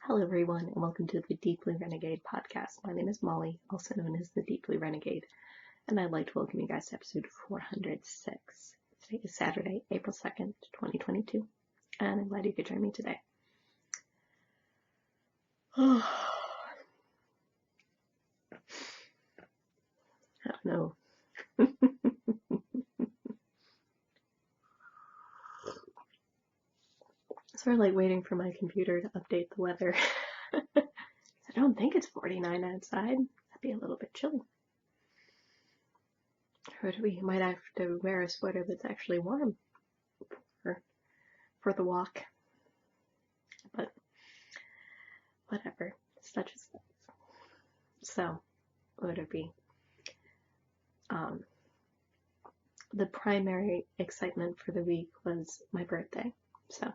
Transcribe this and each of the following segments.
Hello, everyone, and welcome to the Deeply Renegade podcast. My name is Molly, also known as the Deeply Renegade, and I'd like to welcome you guys to episode 406. Today is Saturday, April 2nd, 2022, and I'm glad you could join me today. I don't know. Sort of like waiting for my computer to update the weather. I don't think it's 49 outside. That'd be a little bit chilly. Or we might have to wear a sweater that's actually warm for the walk. But whatever, such as that. So, what would it be? The primary excitement for the week was my birthday. So,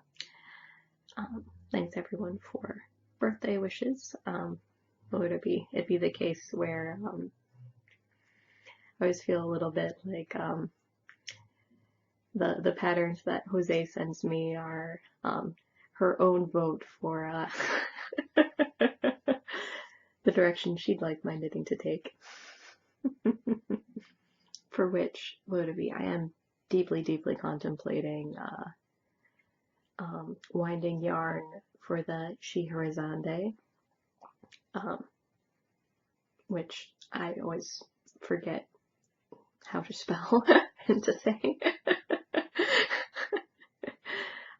thanks everyone for birthday wishes. What would it be? It'd be the case where I always feel a little bit like the patterns that Jose sends me are her own vote for the direction she'd like my knitting to take. For which, what would it be? I am deeply, deeply contemplating winding yarn for the Scheherazade, which I always forget how to spell and to say.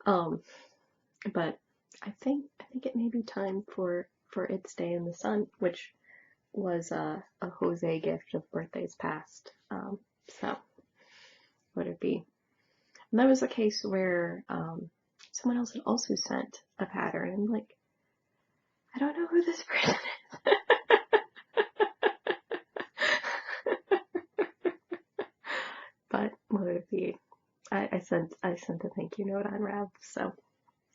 But I think it may be time for Its Day in the Sun, which was a Jose gift of birthdays past. So would it be? And that was a case where someone else had also sent a pattern, and like, I don't know who this person is. But what would it be? I sent a thank you note on Rav, so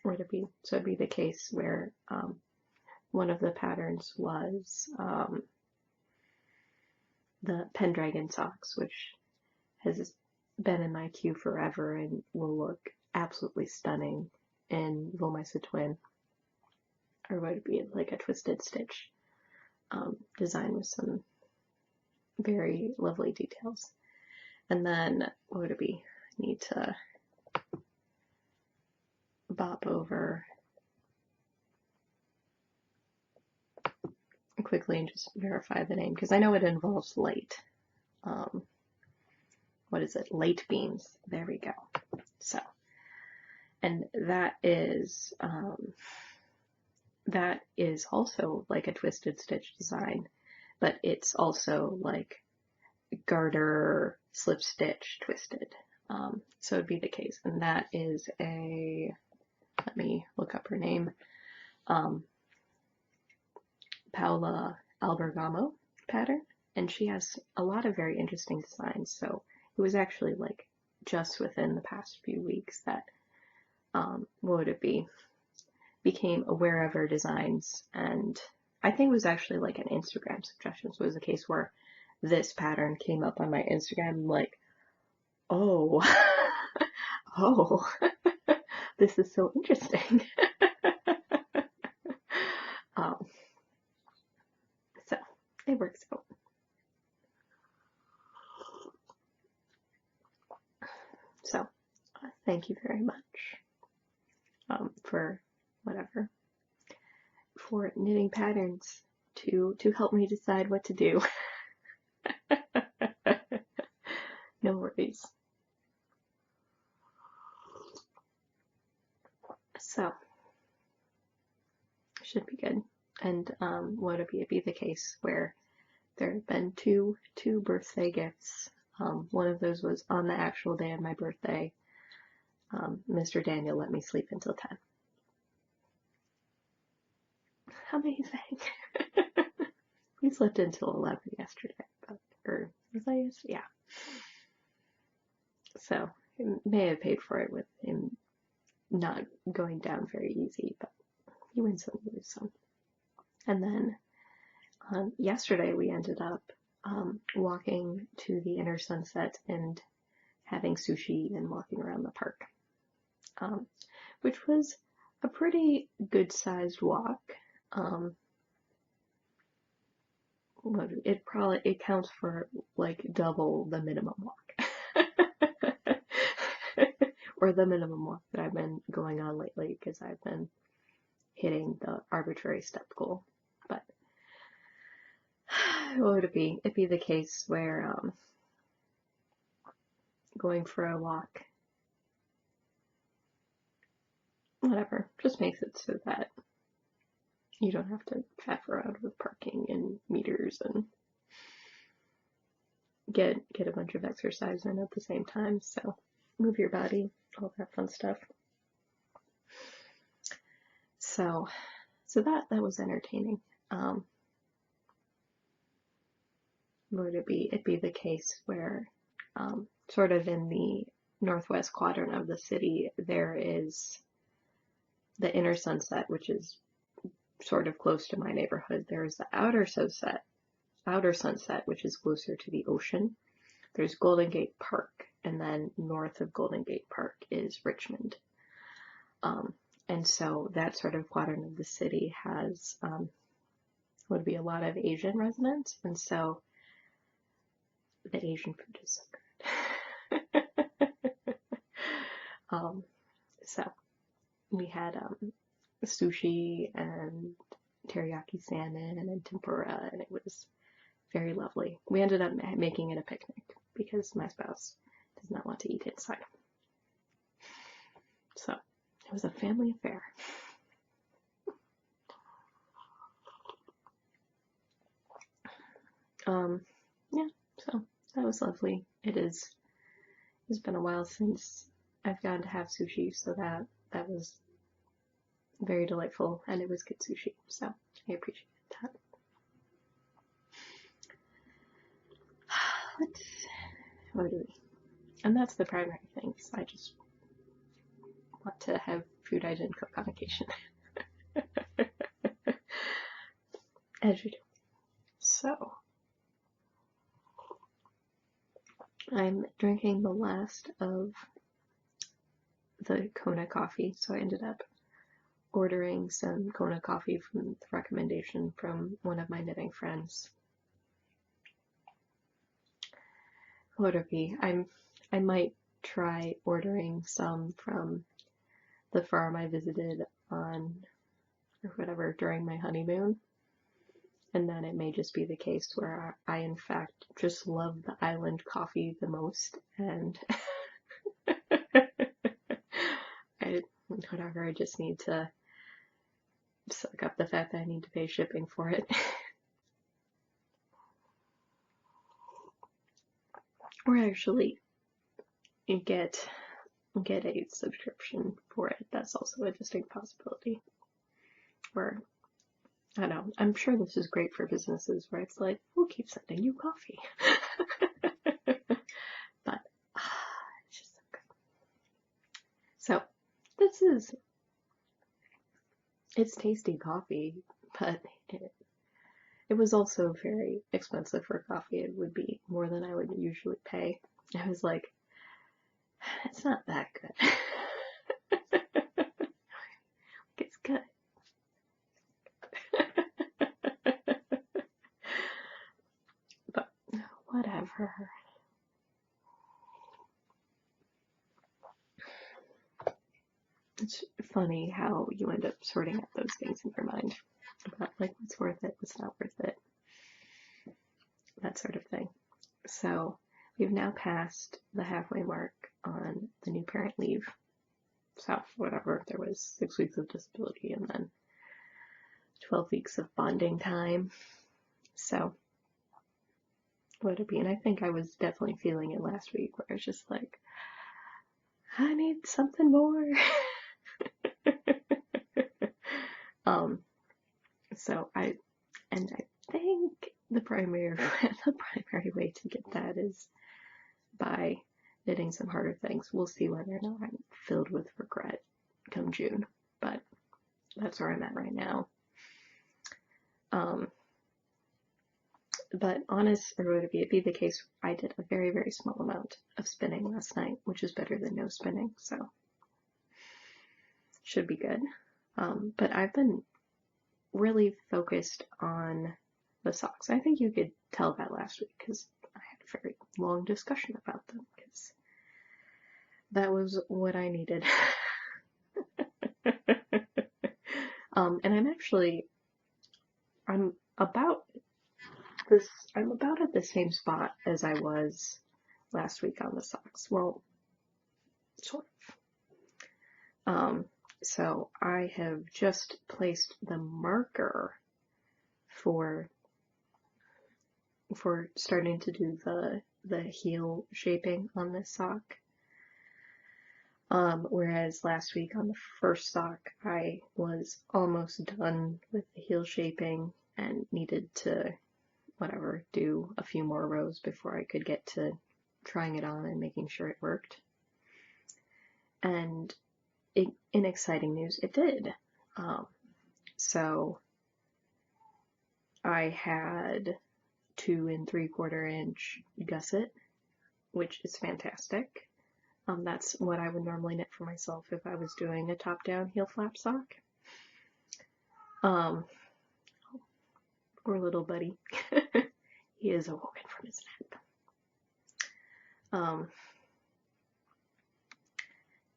would it be? So it'd be the case where one of the patterns was the Pendragon socks, which has been in my queue forever and will look absolutely stunning in Volmisa Twin. Or would it be like a twisted stitch design with some very lovely details. And then what would it be? I need to bop over quickly and just verify the name, because I know it involves light. What is it? Light beams. There we go. So, and that is also like a twisted stitch design, but it's also like garter slip stitch twisted. So it'd be the case, and that is a, let me look up her name, Paola Albergamo pattern, and she has a lot of very interesting designs. So it was actually like just within the past few weeks that what would it be, became a Wherever Designs, and I think it was actually like an Instagram suggestion. So it was a case where this pattern came up on my Instagram, like, oh, oh, this is so interesting. So it works out. So thank you very much for whatever, for knitting patterns to help me decide what to do. No worries. So should be good. And would it be the case where there have been two birthday gifts. One of those was on the actual day of my birthday. Mr. Daniel let me sleep until 10. Amazing. We slept until 11 yesterday, or was I yesterday? Yeah. So it may have paid for it with him not going down very easy, but you win some, you lose some. And then yesterday we ended up walking to the inner sunset and having sushi and walking around the park, which was a pretty good-sized walk. Um, it counts for like double the minimum walk. Or the minimum walk that I've been going on lately because I've been hitting the arbitrary step goal. But what would it be? It'd be the case where going for a walk, whatever, just makes it so that you don't have to faff around with parking and meters and get a bunch of exercise in at the same time. So move your body, all that fun stuff. So that was entertaining. What would it be? It'd be the case where sort of in the northwest quadrant of the city, there is the inner sunset, which is sort of close to my neighborhood. There's the outer sunset, which is closer to the ocean. There's Golden Gate Park, and then north of Golden Gate Park is Richmond. And so that sort of quadrant of the city has would be a lot of Asian residents, and so the Asian food is so good. So we had sushi and teriyaki salmon and tempura, and it was very lovely. We ended up making it a picnic because my spouse does not want to eat inside. So it was a family affair. Yeah, so that was lovely. It's been a while since I've gotten to have sushi, so that was very delightful, and it was good sushi, so I appreciate that. What do we? And that's the primary thing. I just want to have food I didn't cook on occasion. As you do. So, I'm drinking the last of the Kona coffee, so I ended up ordering some Kona coffee from the recommendation from one of my knitting friends. What would it be? I might try ordering some from the farm I visited on, or whatever, during my honeymoon. And then it may just be the case where I in fact just love the island coffee the most, and I just need to suck up the fact that I need to pay shipping for it. Or actually get a subscription for it. That's also a distinct possibility. Where, I don't know, I'm sure this is great for businesses where it's like, we'll keep sending you coffee. But it's just so good. So it's tasty coffee, but it was also very expensive for coffee. It would be more than I would usually pay. I was like, it's not that good. It's good. But whatever. It's funny how you end up sorting out those things in your mind about like what's worth it, what's not worth it, that sort of thing. So we've now passed the halfway mark on the new parent leave. So whatever, there was 6 weeks of disability and then 12 weeks of bonding time. So what would it be? And I think I was definitely feeling it last week where it's just like, I need something more. So I think the primary way to get that is by knitting some harder things. We'll see whether or not I'm filled with regret come June, but that's where I'm at right now. But would it be the case, I did a very, very small amount of spinning last night, which is better than no spinning, so should be good. But I've been really focused on the socks. I think you could tell that last week because I had a very long discussion about them because that was what I needed. And I'm about I'm about at the same spot as I was last week on the socks. Well, sort of. So I have just placed the marker for starting to do the heel shaping on this sock. Whereas last week on the first sock, I was almost done with the heel shaping and needed to, do a few more rows before I could get to trying it on and making sure it worked. And in exciting news, it did. So I had 2 3/4 inch gusset, which is fantastic. That's what I would normally knit for myself if I was doing a top-down heel flap sock. Poor little buddy. He is awoken from his nap.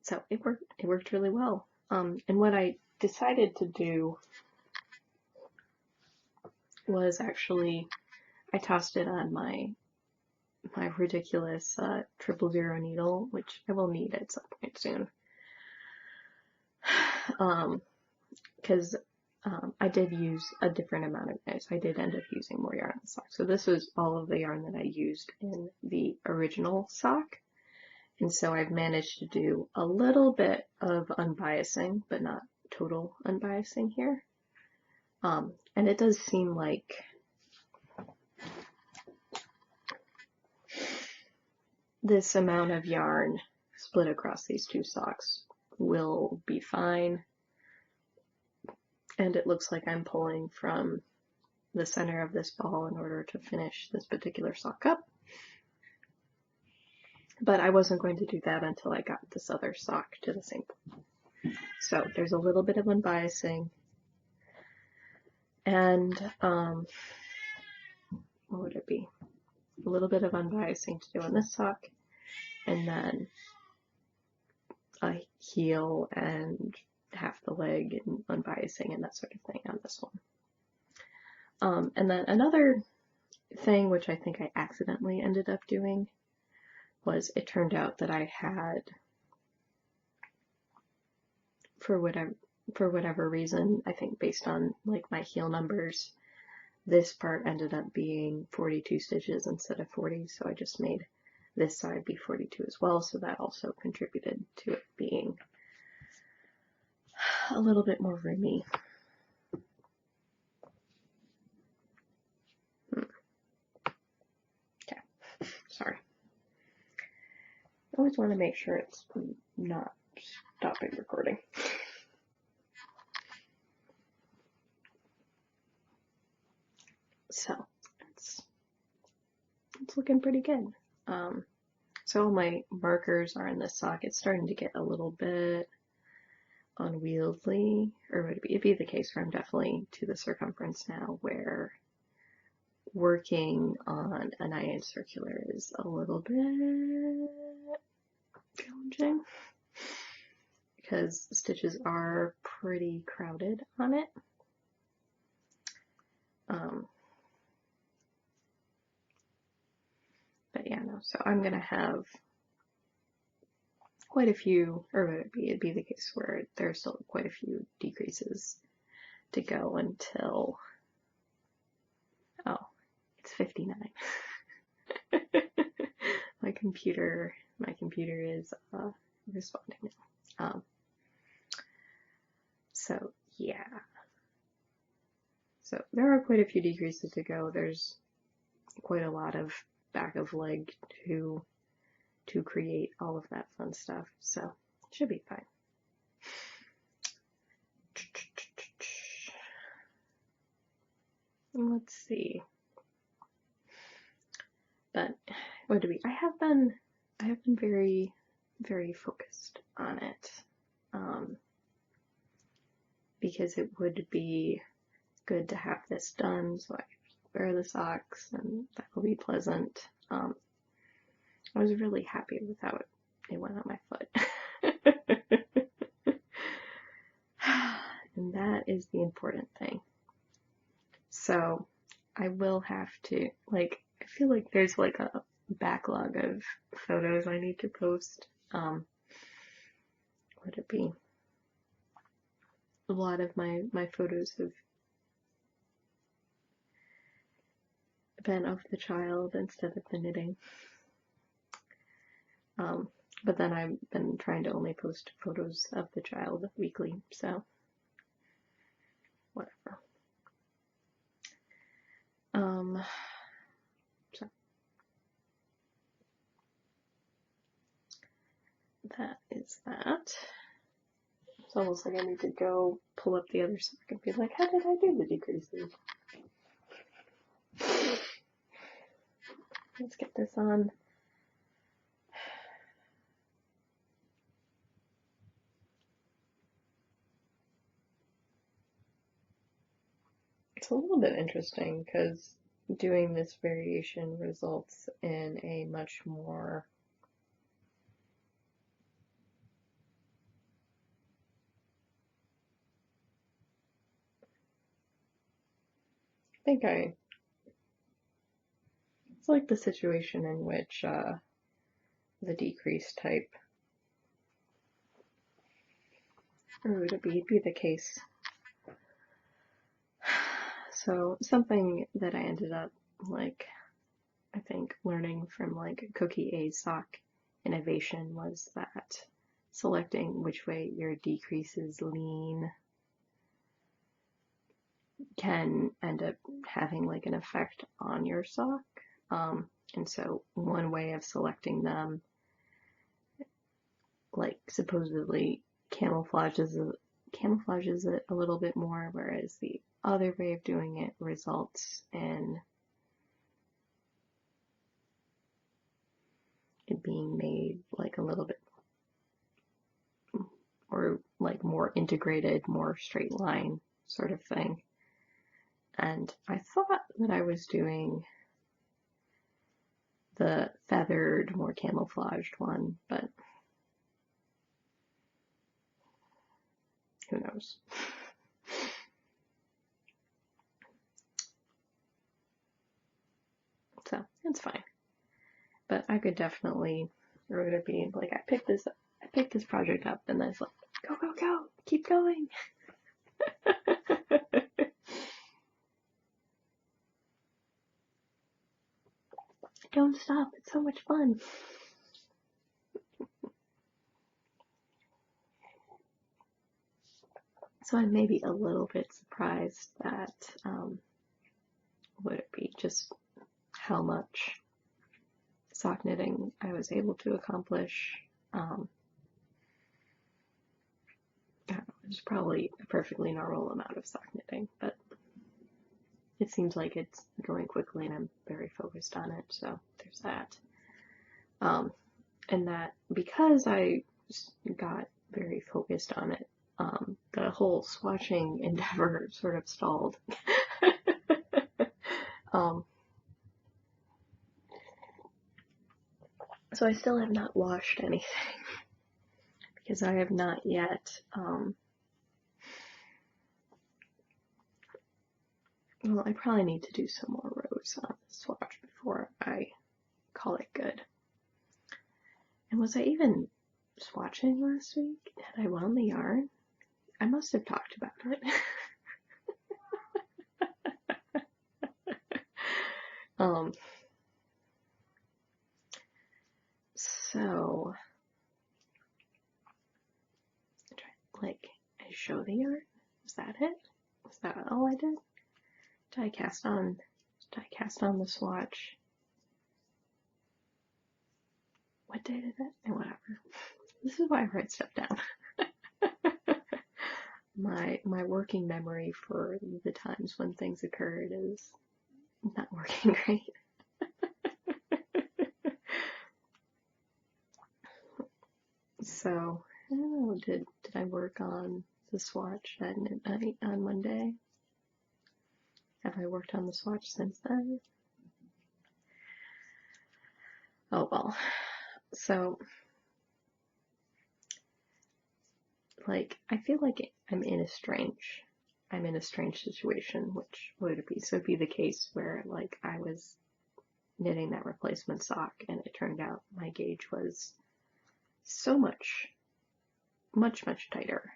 So it worked really well. And what I decided to do was actually, I tossed it on my ridiculous 000 needle, which I will need at some point soon. Because I did use a different amount of yarn. I did end up using more yarn on the sock. So this was all of the yarn that I used in the original sock. And so I've managed to do a little bit of unbiasing, but not total unbiasing here. And it does seem like this amount of yarn split across these 2 socks will be fine. And it looks like I'm pulling from the center of this ball in order to finish this particular sock up. But I wasn't going to do that until I got this other sock to the same point. So there's a little bit of unbiasing. And what would it be? A little bit of unbiasing to do on this sock, and then a heel and half the leg and unbiasing and that sort of thing on this one. And then another thing which I think I accidentally ended up doing was it turned out that I had, for whatever reason, I think based on like my heel numbers, this part ended up being 42 stitches instead of 40, so I just made this side be 42 as well, so that also contributed to it being a little bit more roomy. Okay, sorry. I always want to make sure it's not stopping recording. So it's looking pretty good. So all my markers are in this sock. It's starting to get a little bit unwieldy, or would it be the case where I'm definitely to the circumference now where working on a 9-inch circular is a little bit challenging because the stitches are pretty crowded on it. But yeah, no, so I'm gonna have quite a few, or would it'd be the case where there's still quite a few decreases to go until, oh, it's 59. My computer is responding now. So yeah. So there are quite a few decreases to go. There's quite a lot of back of leg to create all of that fun stuff. So it should be fine. Let's see. But what do we? I have been very, very focused on it, because it would be good to have this done so I can wear the socks and that will be pleasant. I was really happy with how it went on my foot. And that is the important thing. So I will have to, like, I feel like there's like a backlog of photos I need to post. Would it be? A lot of my photos have been of the child instead of the knitting. But then I've been trying to only post photos of the child weekly, so whatever. So that is that. It's almost like I need to go pull up the other sock and be like, how did I do the decreases? Let's get this on. It's a little bit interesting because doing this variation results in a much more it's like the situation in which the decrease type would be the case. So something that I ended up like, I think learning from like Cookie A's sock innovation was that selecting which way your decreases lean can end up having like an effect on your sock. And so one way of selecting them, like supposedly camouflages it a little bit more, whereas the other way of doing it results in it being made like a little bit or like more integrated, more straight line sort of thing. And I thought that I was doing the feathered, more camouflaged one, but who knows? So it's fine. But I could definitely be like, I picked this project up, and then it's like, go, go, go, keep going. Don't stop, it's so much fun. So I'm maybe a little bit surprised that, would it be just how much sock knitting I was able to accomplish. It's probably a perfectly normal amount of sock knitting, but it seems like it's going quickly and I'm very focused on it, so there's that. And that because I got very focused on it, the whole swatching endeavor sort of stalled. So I still have not washed anything because I have not yet, well, I probably need to do some more rows on the swatch before I call it good. And was I even swatching last week? Had I wound the yarn? I must have talked about it. So, like, I show the yarn? Was that it? Was that all I did? Did I cast on the swatch? What day did it? And whatever. This is why I write stuff down. My working memory for the times when things occurred is not working great. So, I don't know, did I work on the swatch at midnight on Monday? have I worked on the swatch since then? Oh well. So, like, I feel like I'm in a strange situation, which would it be? So it'd be the case where, like, I was knitting that replacement sock and it turned out my gauge was so much tighter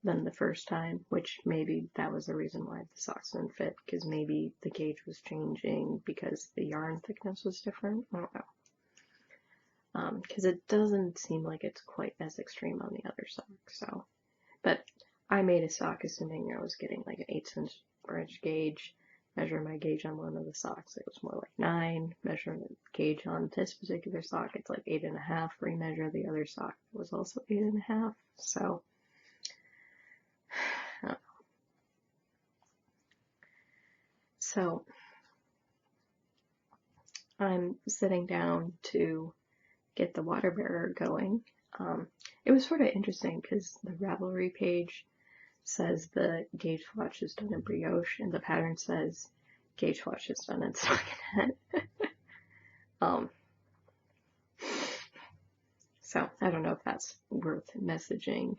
than the first time, which maybe that was the reason why the socks didn't fit, because maybe the gauge was changing because the yarn thickness was different. I don't know. Because it doesn't seem like it's quite as extreme on the other sock. So, but I made a sock assuming I was getting like an 1/8 gauge. Measure my gauge on one of the socks, it was more like 9. Measure the gauge on this particular sock, it's like 8.5. Remeasure the other sock, it was also 8.5. So, so I'm sitting down to get the water bearer going. It was sort of interesting because the Ravelry page says the gauge swatch is done in brioche, and the pattern says gauge swatch is done in stockinette. So I don't know if that's worth messaging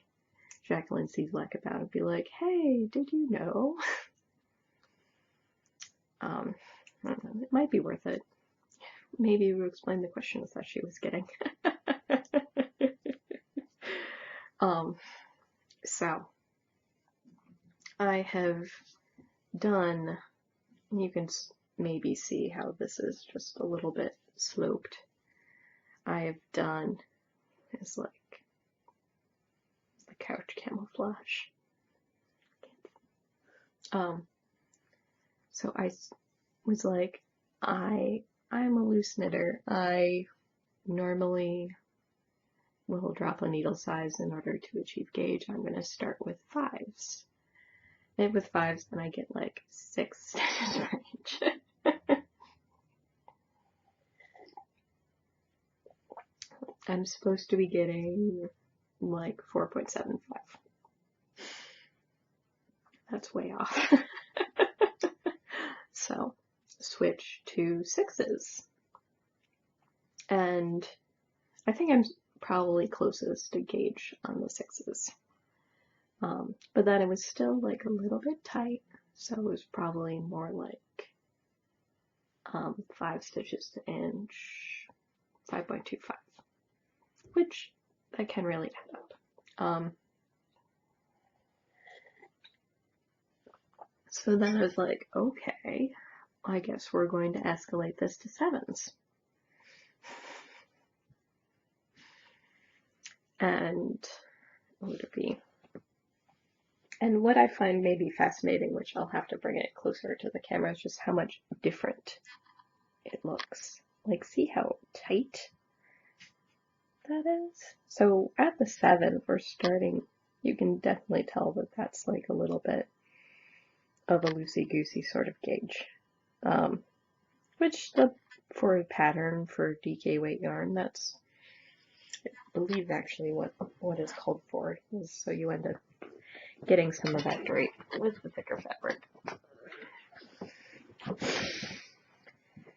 Jacqueline Cieslak about and be like, hey, did you know? I don't know, it might be worth it. Maybe we'll explain the questions that she was getting. So I have done, you can maybe see how this is just a little bit sloped. I have done, it's like the couch camouflage. So I was like, I'm a loose knitter. I normally will drop a needle size in order to achieve gauge. I'm going to start with 5s. Knit with 5s, then I get like 6 stitches per inch. I'm supposed to be getting like 4.75. That's way off. So, switch to 6s. And I think I'm probably closest to gauge on the 6s. But then it was still like a little bit tight, so it was probably more like 5 stitches to inch, 5.25, which I can really add up. So then I was like, okay, I guess we're going to escalate this to 7s. And what would it be? And what I find maybe fascinating, which I'll have to bring it closer to the camera, is just how much different it looks. Like, see how tight that is? So at the 7, we're starting, you can definitely tell that that's like a little bit of a loosey-goosey sort of gauge. Which, for a pattern for DK weight yarn, that's, I believe, actually what is called for, is so you end up getting some of that drape with the thicker fabric.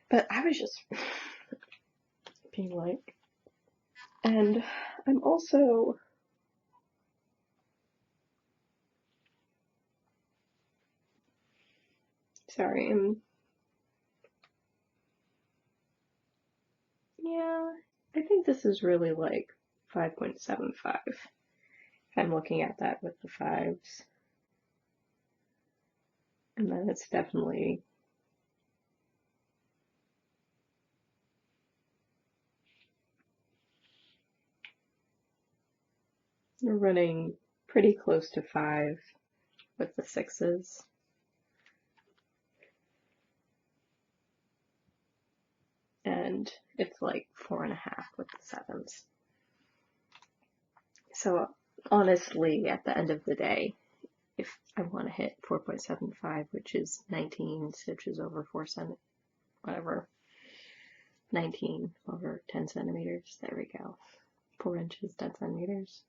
But I was just being like, and I'm also, sorry, yeah, I think this is really like 5.75. I'm looking at that with the 5s. And then it's definitely, we're running pretty close to 5 with the 6s. And it's like 4.5 with the 7s. So honestly, at the end of the day, if I want to hit 4.75, which is 19 stitches over 19 over 10 centimeters, there we go. 4 inches, 10 centimeters.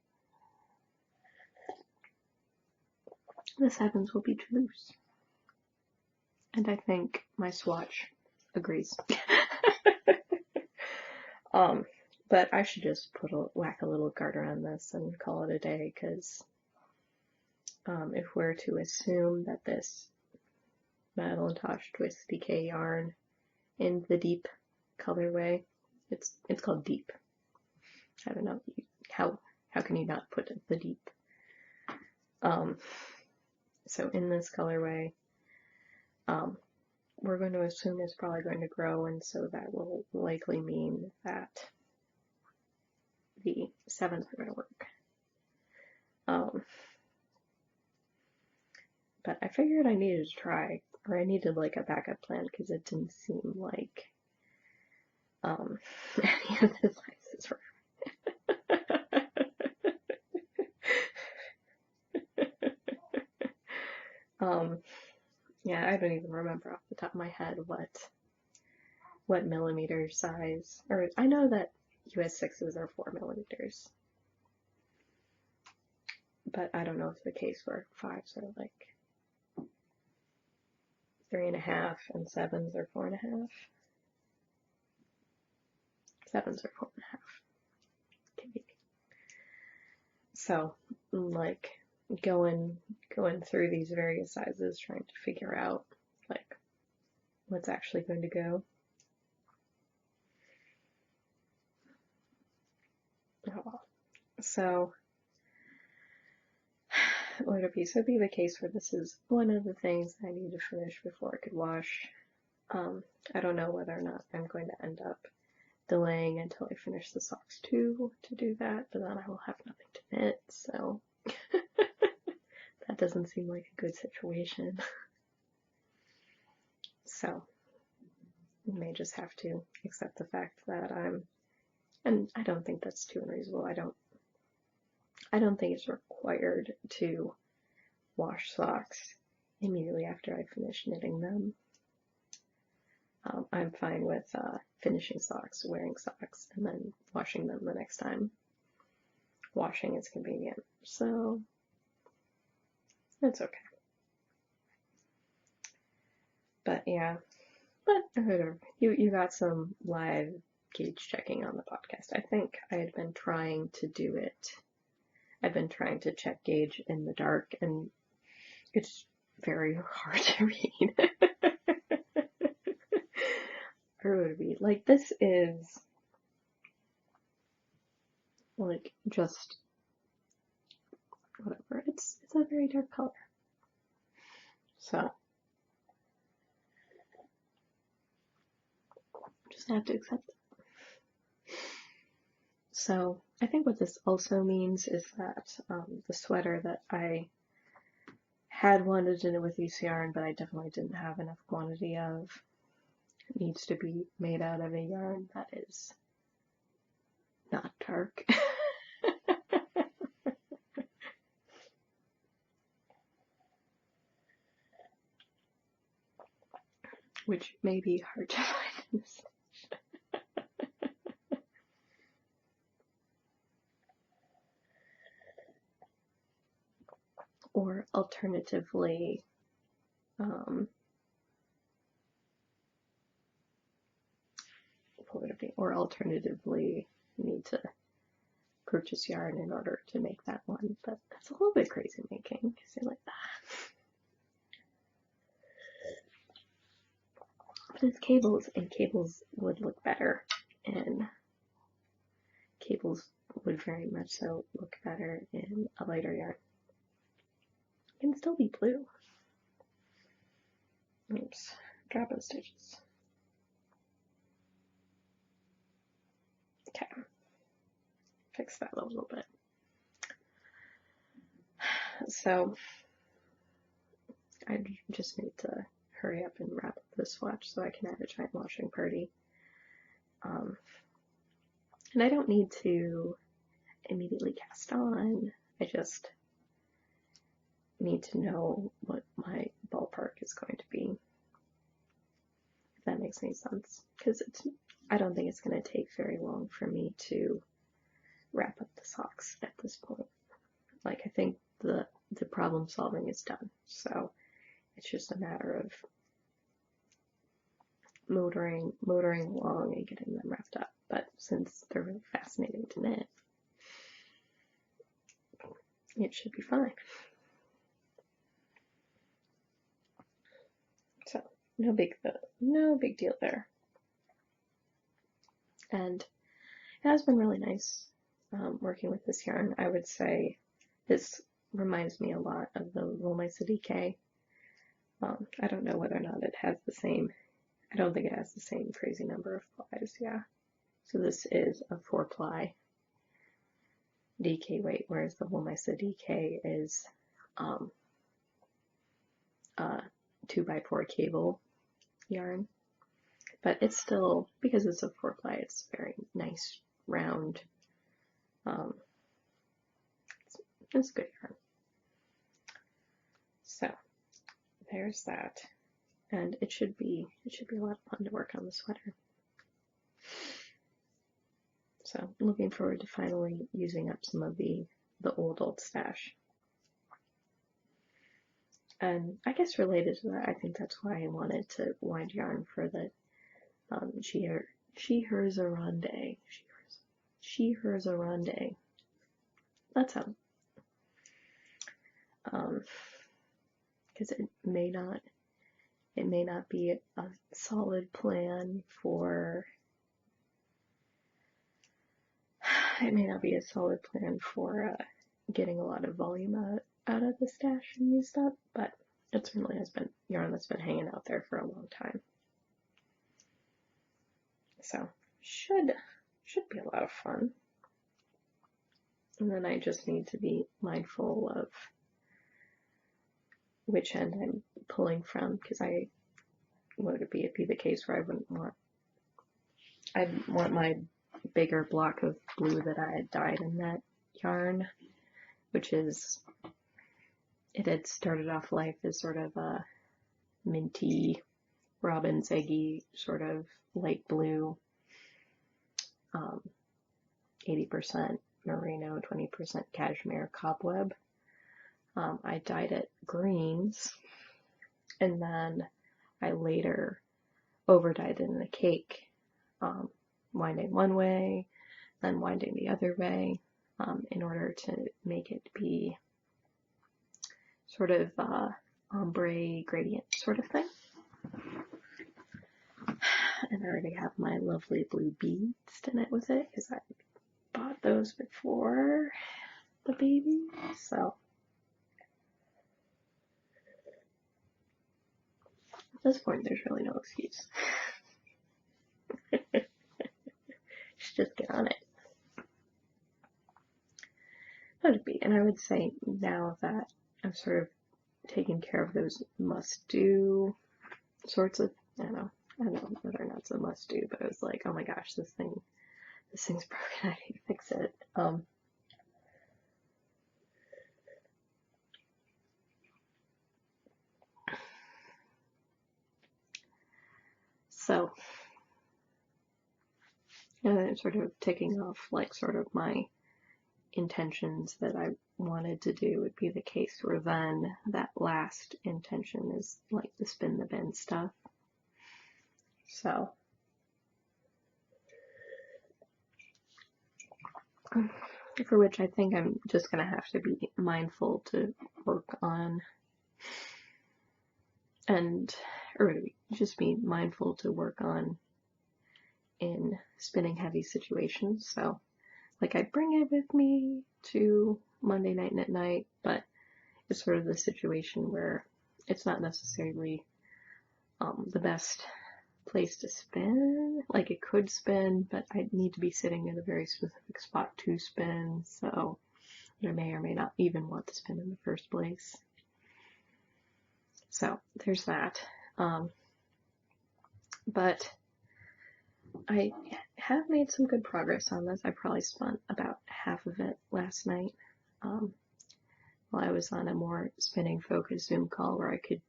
The 7s will be too loose. And I think my swatch agrees. But I should just whack a little garter on this and call it a day, because if we're to assume that this Madeline-Tosh Twist DK yarn in the deep colorway, it's called deep. I don't know how can you not put the deep? So in this colorway, we're going to assume it's probably going to grow, and so that will likely mean that the 7s are going to work. But I figured I needed to try, or I needed like a backup plan, because it didn't seem like any of the sizes were. Yeah, I don't even remember off the top of my head what millimeter size, or I know that US 6s are 4 millimeters, but I don't know if the case for 5s are like 3.5 and 7s are 4.5. 7s are 4.5. Okay. So, like, going through these various sizes, trying to figure out like what's actually going to go. Oh, so would be the case where this is one of the things I need to finish before I could wash. I don't know whether or not I'm going to end up delaying until I finish the socks too to do that, but then I will have nothing to knit, so that doesn't seem like a good situation. So you may just have to accept the fact that and I don't think that's too unreasonable. I don't think it's required to wash socks immediately after I finish knitting them. I'm fine with finishing socks, wearing socks, and then washing them the next time. Washing is convenient, so it's okay. But yeah, but whatever. You got some live gauge checking on the podcast. I think I had been trying to do it. I've been trying to check gauge in the dark, and it's very hard to read. Or would it be like, this is like just whatever. It's a very dark color. So just have to accept it. So I think what this also means is that the sweater that I had wanted to knit with this yarn, but I definitely didn't have enough quantity of, needs to be made out of a yarn that is not dark. Which may be hard to find in this. Or alternatively, what would it be? Or alternatively, you need to purchase yarn in order to make that one, but that's a little bit crazy making, because you're like, But it's cables, and cables would look better, and cables would very much so look better in a lighter yarn. It can still be blue. Oops, dropping stitches. Okay, fix that a little bit. So I just need to hurry up and wrap up this swatch so I can have a giant washing party. And I don't need to immediately cast on. I just need to know what my ballpark is going to be. If that makes any sense. Because I don't think it's going to take very long for me to wrap up the socks at this point. Like, I think the problem solving is done. So it's just a matter of motoring along and getting them wrapped up. But since they're really fascinating to knit, it should be fine. So no big deal there. And it has been really nice working with this yarn. I would say this reminds me a lot of the Woolmeister DK. I don't know whether or not it has the same, I don't think it has the same crazy number of plies, yeah. So this is a 4-ply DK weight, whereas the Woolmeister DK is a 2x4 cable yarn. But it's still, because it's a 4-ply, it's very nice, round. It's good yarn. So there's that, and it should be a lot of fun to work on the sweater. So I'm looking forward to finally using up some of the old stash. And I guess related to that, I think that's why I wanted to wind yarn for the she hers aronde. She hers aronde. That's how. Because it may not be a solid plan for getting a lot of volume out of the stash and used up, but it certainly has been yarn that's been hanging out there for a long time. So should be a lot of fun. And then I just need to be mindful of which end I'm pulling from, because would it be the case where I'd want my bigger block of blue that I had dyed in that yarn, which is, it had started off life as sort of a minty, robin's eggy sort of light blue, 80% merino, 20% cashmere cobweb. I dyed it greens, and then I later over-dyed it in a cake, winding one way, then winding the other way, in order to make it be sort of ombre gradient sort of thing. And I already have my lovely blue beads to knit with it, because I bought those before the baby, so at this point there's really no excuse. Just get on it. Let it be. And I would say now that I've sort of taken care of those must-do sorts of, I don't know whether or not it's a must-do, but I was like, oh my gosh, this thing's broken, I need to fix it. So, and I'm sort of ticking off like sort of my intentions that I wanted to do would be the case where then that last intention is like the spin the bin stuff. So for which I think I'm just gonna have to be mindful to work on, or just be mindful to work on in spinning heavy situations. So like I bring it with me to Monday night knit night, but it's sort of the situation where it's not necessarily the best place to spin. Like it could spin, but I need to be sitting in a very specific spot to spin, so I may or may not even want to spin in the first place. So there's that. But I have made some good progress on this. I probably spent about half of it last night, while I was on a more spinning focused Zoom call where I could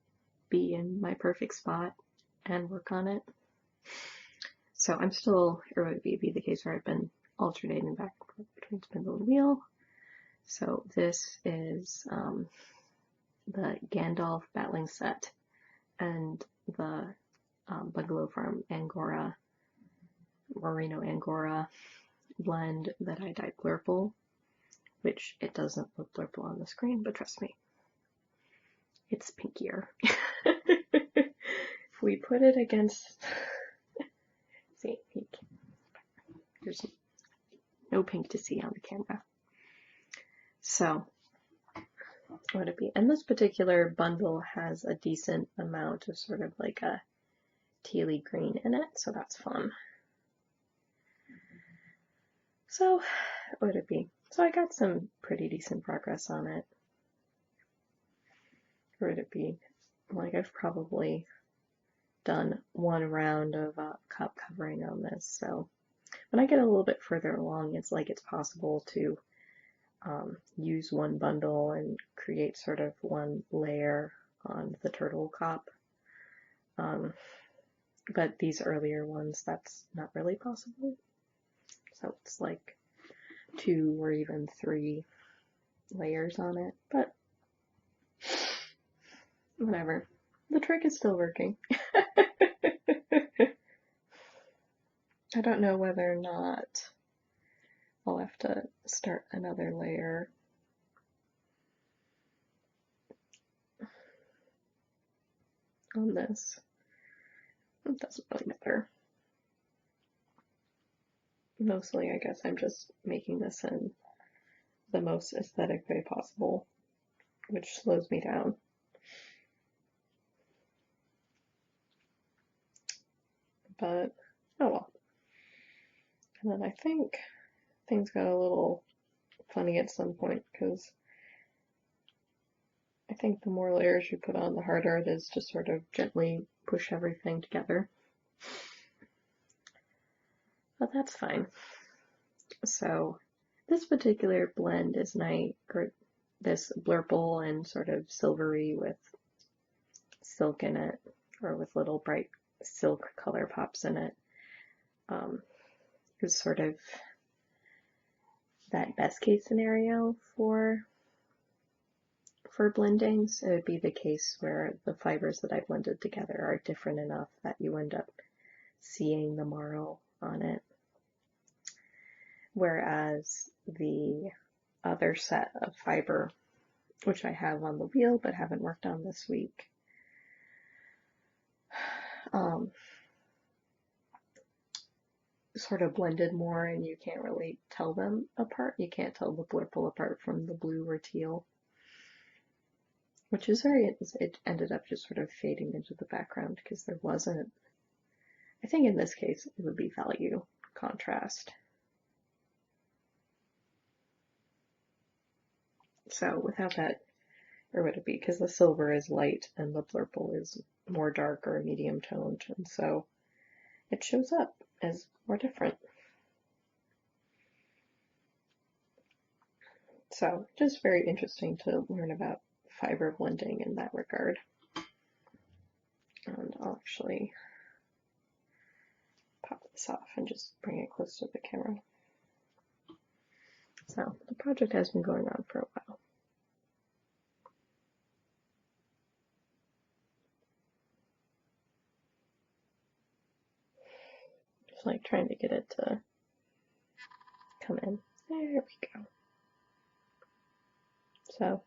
be in my perfect spot and work on it. So I'm still, or would it be the case where I've been alternating back and forth between spindle and wheel. So this is the Gandalf battling set and the Bungalow Farm Angora, Merino Angora blend that I dyed Blurple, which it doesn't look Blurple on the screen, but trust me, it's pinkier. If we put it against, see, pink. There's no pink to see on the camera. So, what would it be? And this particular bundle has a decent amount of sort of like a tealy green in it, so that's fun. So, what would it be? So I got some pretty decent progress on it. Or would it be? Like, I've probably done one round of cup covering on this, so when I get a little bit further along, it's like it's possible to use one bundle and create sort of one layer on the turtle cop. But these earlier ones, that's not really possible. So it's like 2 or even 3 layers on it, but whatever. The trick is still working. I don't know whether or not I'll have to start another layer. On this. It doesn't really matter. Mostly, I guess I'm just making this in the most aesthetic way possible, which slows me down. But, oh well. And then I think things got a little funny at some point, because I think the more layers you put on, the harder it is to sort of gently push everything together. But that's fine. So this particular blend is nice, or this blurple and sort of silvery with silk in it, or with little bright silk color pops in it, is sort of that best case scenario for blending. So it would be the case where the fibers that I blended together are different enough that you end up seeing the marl on it. Whereas the other set of fiber, which I have on the wheel but haven't worked on this week, sort of blended more, and you can't really tell them apart. You can't tell the blurple apart from the blue or teal, which is it ended up just sort of fading into the background because there wasn't, I think in this case it would be value contrast. So without that, or would it be, because the silver is light and the blurple is more dark or medium toned, and so it shows up as more different. So just very interesting to learn about fiber blending in that regard. And I'll actually pop this off and just bring it close to the camera. So the project has been going on for a while. Just like trying to get it to come in. There we go. So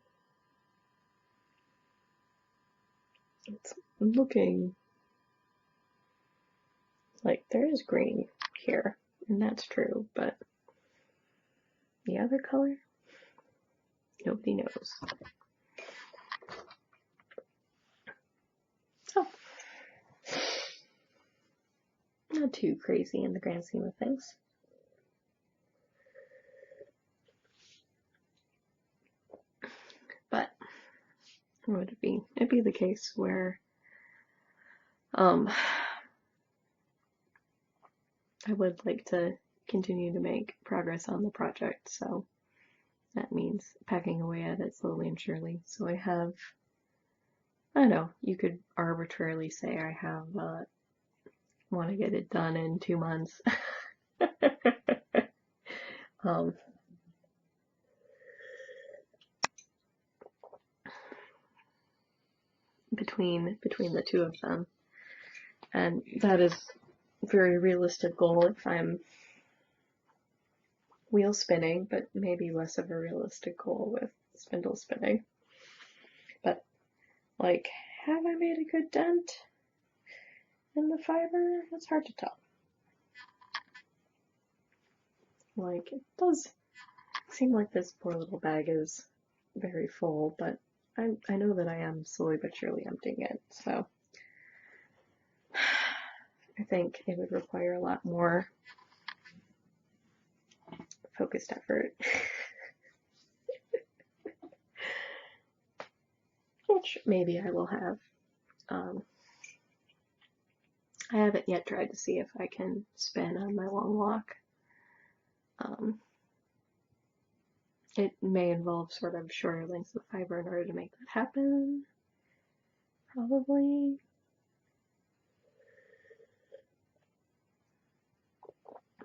it's looking like there is green here, and that's true, but the other color, nobody knows. So, not too crazy in the grand scheme of things. But what would it be? It'd be the case where I would like to continue to make progress on the project, so that means packing away at it slowly and surely. So I have, I don't know, you could arbitrarily say I have, want to get it done in 2 months. Between the two of them. And that is a very realistic goal if I'm wheel spinning, but maybe less of a realistic goal with spindle spinning. But, like, have I made a good dent in the fiber? It's hard to tell. Like, it does seem like this poor little bag is very full, but I know that I am slowly but surely emptying it, so I think it would require a lot more focused effort. Which maybe I will have. I haven't yet tried to see if I can spin on my long walk. It may involve sort of shorter lengths of fiber in order to make that happen. Probably.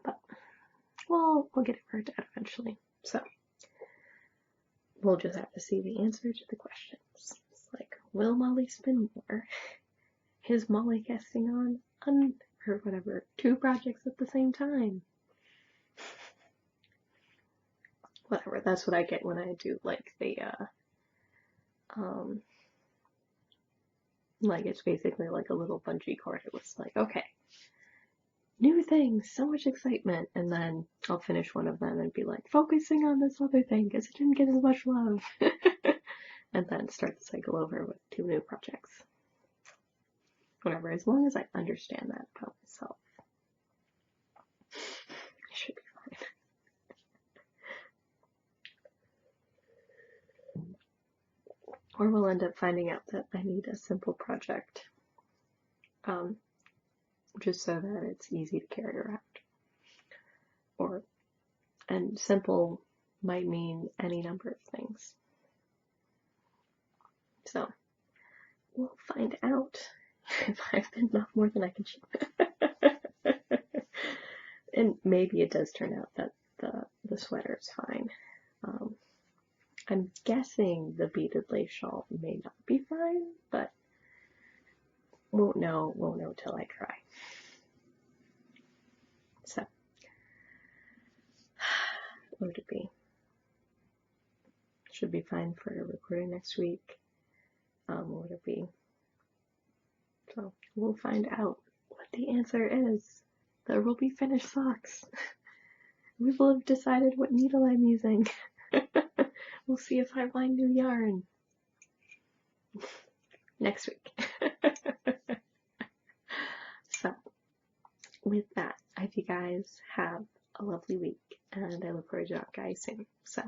But we'll get it worked out eventually. So we'll just have to see the answer to the questions. It's like, will Molly spin more? Is Molly casting on or whatever, 2 projects at the same time? Whatever, that's what I get when I do like the like it's basically like a little bungee cord. It was like, okay, new things, so much excitement, and then I'll finish one of them and be like, focusing on this other thing because it didn't get as much love. And then start the cycle over with 2 new projects. Whatever, as long as I understand that about myself, I should be fine. Or we'll end up finding out that I need a simple project, just so that it's easy to carry around. And simple might mean any number of things. So, we'll find out if I've bitten off more than I can chew. And maybe it does turn out that the sweater is fine. I'm guessing the beaded lace shawl may not be fine, but won't know till I try. So, what would it be? Should be fine for recording next week. What would it be? So, we'll find out what the answer is. There will be finished socks. We will have decided what needle I'm using. We'll see if I find new yarn next week. So, with that, I hope you guys have a lovely week, and I look forward to talking to you guys soon. So,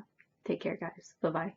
take care, guys. Bye-bye.